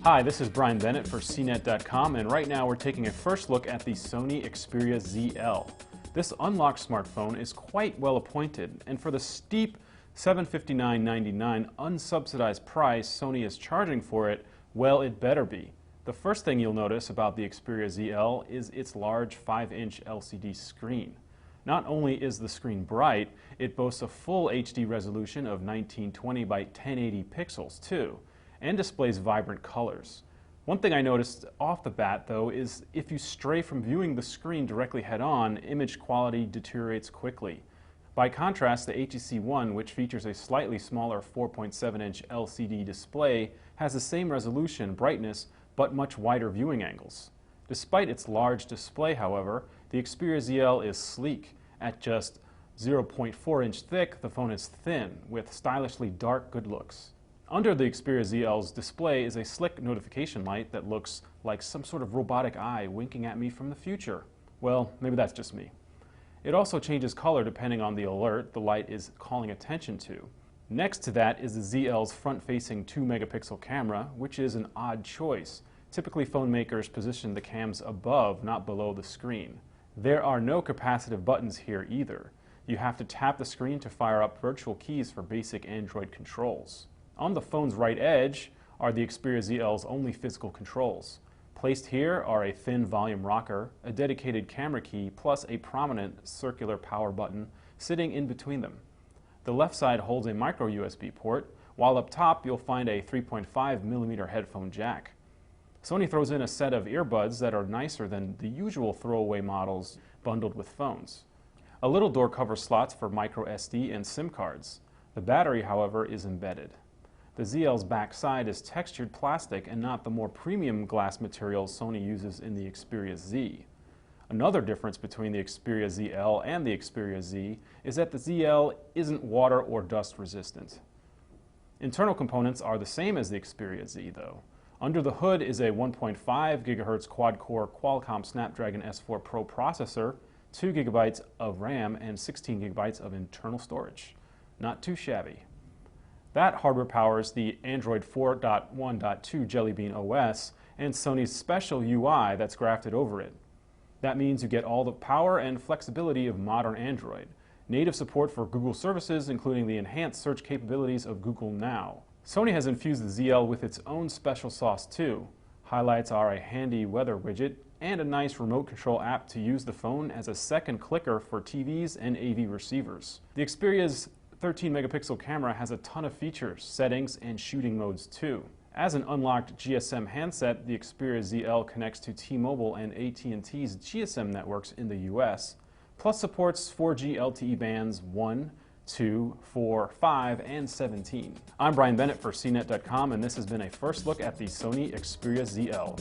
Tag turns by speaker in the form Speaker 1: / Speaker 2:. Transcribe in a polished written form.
Speaker 1: Hi, this is Brian Bennett for CNET.com, and right now we're taking a first look at the Sony Xperia ZL. This unlocked smartphone is quite well appointed, and for the steep $759.99 unsubsidized price Sony is charging for it, well, it better be. The first thing you'll notice about the Xperia ZL is its large 5-inch LCD screen. Not only is the screen bright, it boasts a full HD resolution of 1920 by 1080 pixels too, and displays vibrant colors. One thing I noticed off the bat, though, is if you stray from viewing the screen directly head-on, image quality deteriorates quickly. By contrast, the HTC One, which features a slightly smaller 4.7-inch LCD display, has the same resolution, brightness, but much wider viewing angles. Despite its large display, however, the Xperia ZL is sleek. At just 0.4-inch thick, the phone is thin, with stylishly dark good looks. Under the Xperia ZL's display is a slick notification light that looks like some sort of robotic eye winking at me from the future. Well, maybe that's just me. It also changes color depending on the alert the light is calling attention to. Next to that is the ZL's front-facing 2-megapixel camera, which is an odd choice. Typically, phone makers position the cams above, not below the screen. There are no capacitive buttons here either. You have to tap the screen to fire up virtual keys for basic Android controls. On the phone's right edge are the Xperia ZL's only physical controls. Placed here are a thin volume rocker, a dedicated camera key, plus a prominent circular power button sitting in between them. The left side holds a micro USB port, while up top you'll find a 3.5mm headphone jack. Sony throws in a set of earbuds that are nicer than the usual throwaway models bundled with phones. A little door cover slots for micro SD and SIM cards. The battery, however, is embedded. The ZL's back side is textured plastic and not the more premium glass materials Sony uses in the Xperia Z. Another difference between the Xperia ZL and the Xperia Z is that the ZL isn't water or dust resistant. Internal components are the same as the Xperia Z, though. Under the hood is a 1.5 GHz quad-core Qualcomm Snapdragon S4 Pro processor, 2 GB of RAM, and 16 GB of internal storage. Not too shabby. That hardware powers the Android 4.1.2 Jelly Bean OS and Sony's special UI that's grafted over it. That means you get all the power and flexibility of modern Android. Native support for Google services, including the enhanced search capabilities of Google Now. Sony has infused the ZL with its own special sauce too. Highlights are a handy weather widget and a nice remote control app to use the phone as a second clicker for TVs and AV receivers. The Xperia's 13-megapixel camera has a ton of features, settings, and shooting modes too. As an unlocked GSM handset, the Xperia ZL connects to T-Mobile and AT&T's GSM networks in the US, plus supports 4G LTE bands 1, 2, 4, 5, and 17. I'm Brian Bennett for CNET.com, and this has been a first look at the Sony Xperia ZL.